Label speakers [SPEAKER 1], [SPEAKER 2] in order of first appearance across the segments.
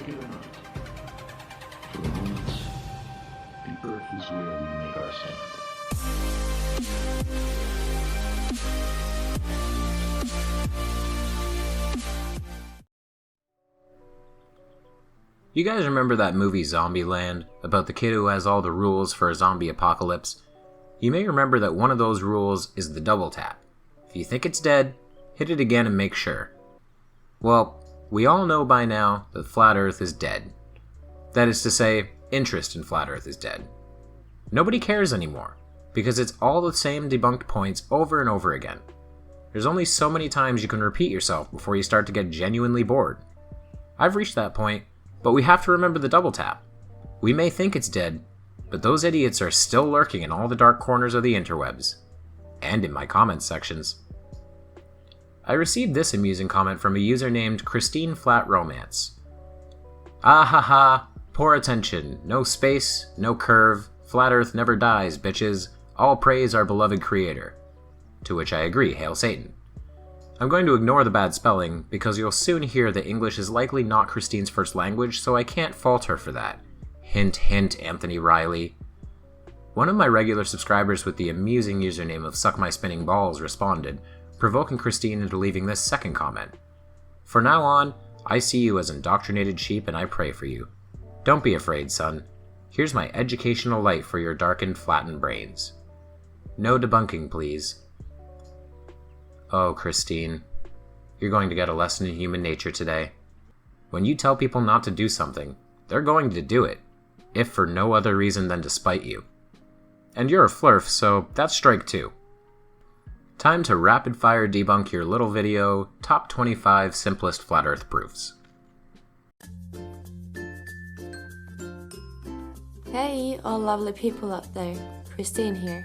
[SPEAKER 1] it or not. For the moment, the Earth is where we make our stand.
[SPEAKER 2] You guys remember that movie Zombieland, about the kid who has all the rules for a zombie apocalypse? You may remember that one of those rules is the double tap. If you think it's dead, hit it again and make sure. Well, we all know by now that Flat Earth is dead. That is to say, interest in Flat Earth is dead. Nobody cares anymore, because it's all the same debunked points over and over again. There's only so many times you can repeat yourself before you start to get genuinely bored. I've reached that point, but we have to remember the double tap. We may think it's dead, but those idiots are still lurking in all the dark corners of the interwebs. And in my comments sections. I received this amusing comment from a user named Christine Flat Romance. Ah ha ha, poor attention, no space, no curve, Flat Earth never dies, bitches, all praise our beloved creator. To which I agree, hail Satan. I'm going to ignore the bad spelling, because you'll soon hear that English is likely not Christine's first language, so I can't fault her for that. Hint hint, Anthony Riley. One of my regular subscribers with the amusing username of Suck My Spinning Balls responded, provoking Christine into leaving this second comment. For now on, I see you as indoctrinated sheep and I pray for you. Don't be afraid, son. Here's my educational light for your darkened, flattened brains. No debunking, please. Oh, Christine. You're going to get a lesson in human nature today. When you tell people not to do something, they're going to do it, if for no other reason than to spite you. And you're a flurf, so that's strike 2. Time to rapid fire debunk your little video, Top 25 Simplest Flat Earth Proofs.
[SPEAKER 3] Hey, all lovely people out there. Christine here.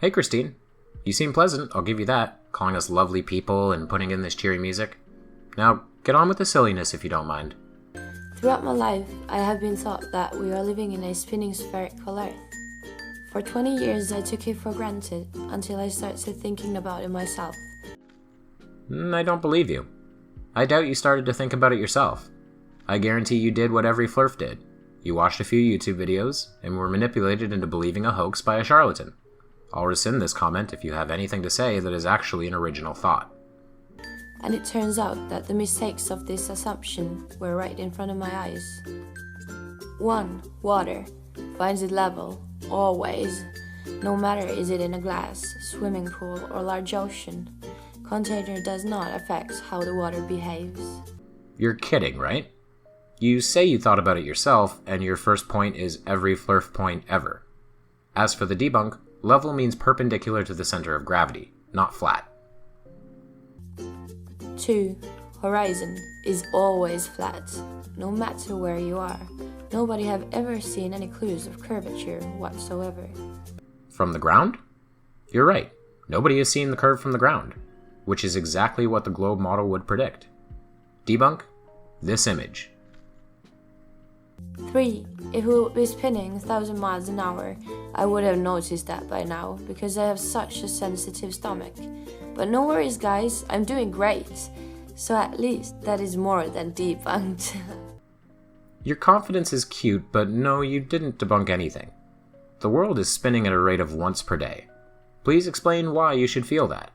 [SPEAKER 2] Hey Christine. You seem pleasant, I'll give you that, calling us lovely people and putting in this cheery music. Now, get on with the silliness if you don't mind.
[SPEAKER 3] Throughout my life, I have been taught that we are living in a spinning spherical Earth. For 20 years, I took it for granted until I started thinking about it myself.
[SPEAKER 2] I don't believe you. I doubt you started to think about it yourself. I guarantee you did what every flurf did. You watched a few YouTube videos and were manipulated into believing a hoax by a charlatan. I'll rescind this comment if you have anything to say that is actually an original thought.
[SPEAKER 3] And it turns out that the mistakes of this assumption were right in front of my eyes. 1. Water. Finds it level, always. No matter is it in a glass, swimming pool, or large ocean. Container does not affect how the water behaves.
[SPEAKER 2] You're kidding, right? You say you thought about it yourself, and your first point is every flurf point ever. As for the debunk, level means perpendicular to the center of gravity, not flat.
[SPEAKER 3] 2. Horizon is always flat, no matter where you are. Nobody have ever seen any clues of curvature whatsoever.
[SPEAKER 2] From the ground? You're right. Nobody has seen the curve from the ground, which is exactly what the globe model would predict. Debunk, this image.
[SPEAKER 3] 3. If we would be spinning 1,000 miles an hour, I would have noticed that by now, because I have such a sensitive stomach. But no worries guys, I'm doing great. So at least that is more than debunked.
[SPEAKER 2] Your confidence is cute, but no, you didn't debunk anything. The world is spinning at a rate of once per day. Please explain why you should feel that.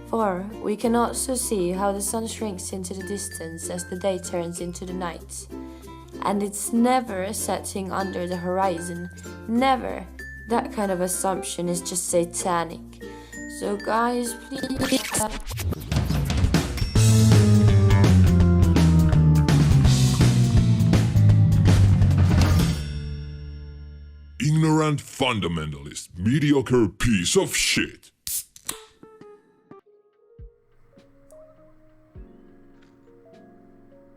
[SPEAKER 3] 4. We can also see how the sun shrinks into the distance as the day turns into the night. And it's never setting under the horizon. Never. That kind of assumption is just satanic. So guys, please...
[SPEAKER 4] Ignorant fundamentalist, mediocre piece of shit.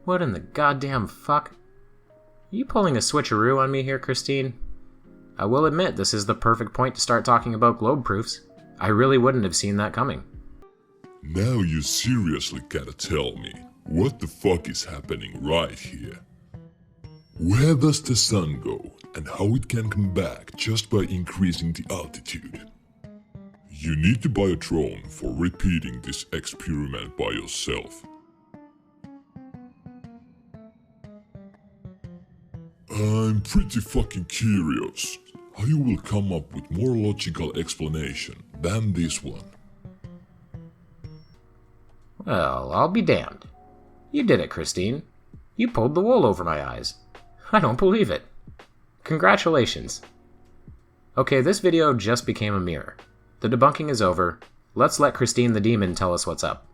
[SPEAKER 2] What in the goddamn fuck? Are you pulling a switcheroo on me here, Christine? I will admit this is the perfect point to start talking about globe proofs. I really wouldn't have seen that coming.
[SPEAKER 4] Now you seriously gotta tell me, what the fuck is happening right here? Where does the sun go, and how it can come back just by increasing the altitude? You need to buy a drone for repeating this experiment by yourself. I'm pretty fucking curious how you will come up with more logical explanation than this one.
[SPEAKER 2] Well, I'll be damned. You did it, Christine. You pulled the wool over my eyes. I don't believe it. Congratulations. Okay, this video just became a mirror. The debunking is over. Let's let Christine the Demon tell us what's up.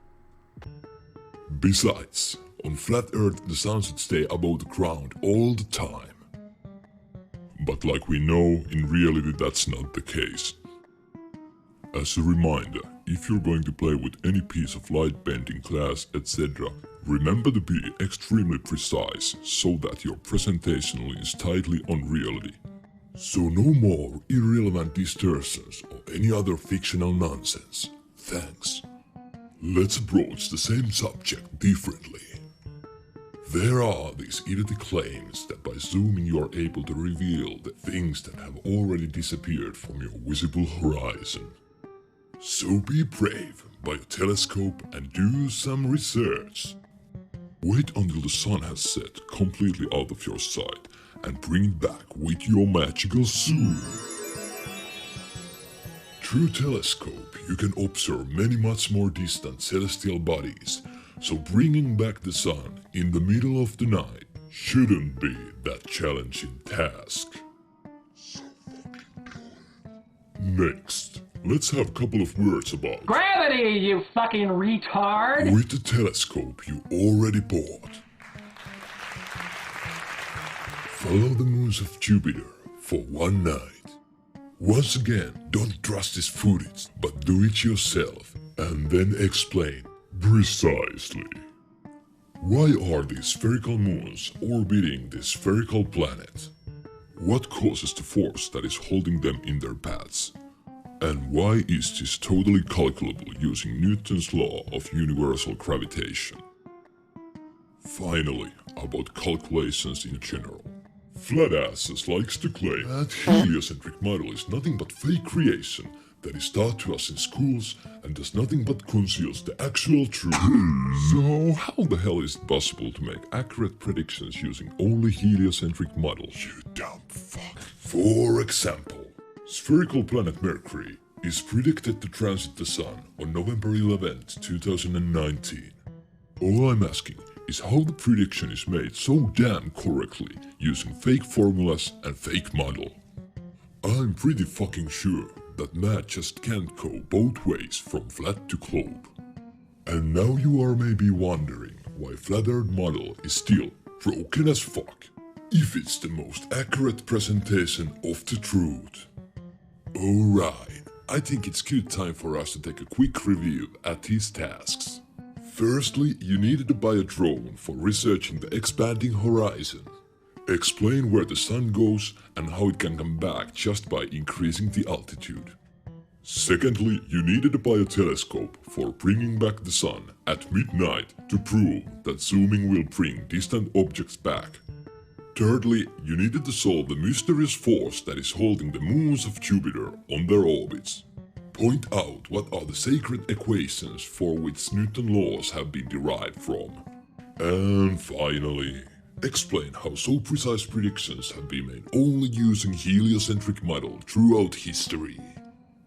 [SPEAKER 4] Besides, on flat Earth the sun should stay above the ground all the time. But like we know, in reality that's not the case. As a reminder, if you're going to play with any piece of light bending, glass, etc., remember to be extremely precise so that your presentation leans tightly on reality. So no more irrelevant distortions or any other fictional nonsense. Thanks. Let's approach the same subject differently. There are these idiotic claims that by zooming you are able to reveal the things that have already disappeared from your visible horizon. So be brave, buy a telescope and do some research. Wait until the sun has set completely out of your sight and bring it back with your magical zoom. Through telescope you can observe many much more distant celestial bodies, so bringing back the sun in the middle of the night shouldn't be that challenging task. Next, let's have a couple of words about
[SPEAKER 5] gravity, you fucking retard!
[SPEAKER 4] with the telescope you already bought. Follow the moons of Jupiter for one night. Once again, don't trust this footage, but do it yourself and then explain precisely. Why are these spherical moons orbiting this spherical planet? What causes the force that is holding them in their paths? And why is this totally calculable using Newton's law of universal gravitation? Finally, about calculations in general. Flat asses likes to claim that heliocentric model is nothing but fake creation that is taught to us in schools and does nothing but conceals the actual truth. So how the hell is it possible to make accurate predictions using only heliocentric models? You dumb fuck. For example, spherical planet Mercury is predicted to transit the Sun on November 11th, 2019. All I'm asking is how the prediction is made so damn correctly using fake formulas and fake model. I'm pretty fucking sure that math just can't go both ways from flat to globe. And now you are maybe wondering why flat Earth model is still broken as fuck, if it's the most accurate presentation of the truth. Alright, I think it's good time for us to take a quick review at these tasks. Firstly, you needed to buy a drone for researching the expanding horizon. Explain where the sun goes and how it can come back just by increasing the altitude. Secondly, you needed to buy a telescope for bringing back the sun at midnight to prove that zooming will bring distant objects back. Thirdly, you needed to solve the mysterious force that is holding the moons of Jupiter on their orbits. Point out what are the sacred equations for which Newton's laws have been derived from. And finally, explain how so precise predictions have been made only using heliocentric model throughout history.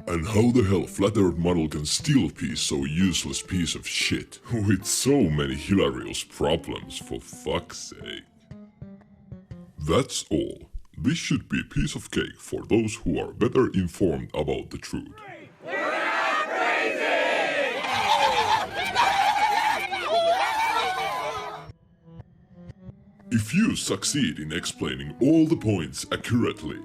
[SPEAKER 4] And how the hell flat Earth model can still be so useless piece of shit with so many hilarious problems, for fuck's sake. That's all. This should be a piece of cake for those who are better informed about the truth. If you succeed in explaining all the points accurately,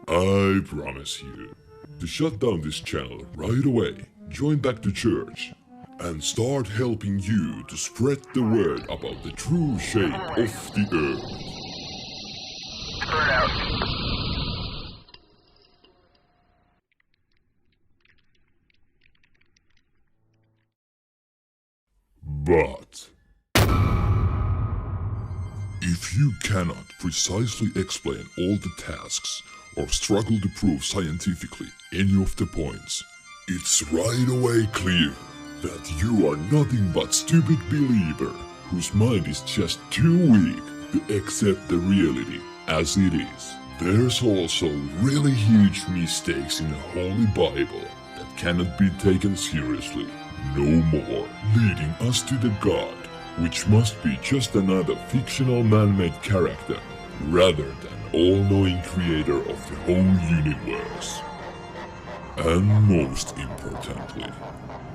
[SPEAKER 4] I promise you to shut down this channel right away, join back to church, and start helping you to spread the word about the true shape of the earth. But if you cannot precisely explain all the tasks or struggle to prove scientifically any of the points, it's right away clear that you are nothing but stupid believer whose mind is just too weak to accept the reality as it is. There's also really huge mistakes in the Holy Bible that cannot be taken seriously no more, leading us to the God, which must be just another fictional man-made character, rather than all-knowing creator of the whole universe. And most importantly,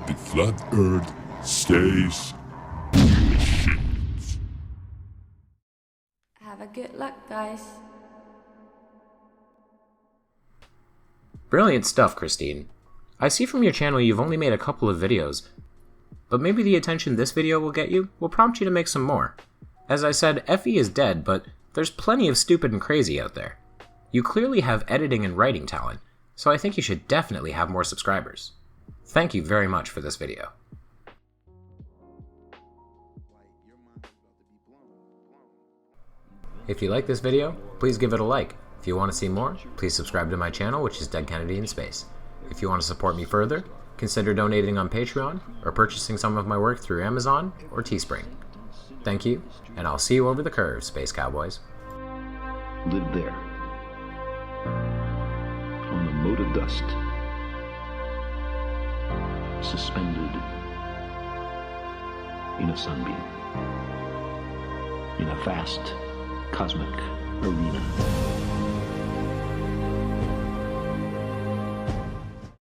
[SPEAKER 4] the flat earth stays bullshit.
[SPEAKER 3] Have a good luck, guys.
[SPEAKER 2] Brilliant stuff, Christine. I see from your channel you've only made a couple of videos, but maybe the attention this video will get you will prompt you to make some more. As I said, Effie is dead, but there's plenty of stupid and crazy out there. You clearly have editing and writing talent, so I think you should definitely have more subscribers. Thank you very much for this video. If you like this video, please give it a like. If you want to see more, please subscribe to my channel, which is Dead Kennedy in Space. If you want to support me further, consider donating on Patreon or purchasing some of my work through Amazon or Teespring. Thank you, and I'll see you over the curve, Space Cowboys.
[SPEAKER 1] Live there, on the mote of dust, suspended in a sunbeam, in a vast cosmic arena.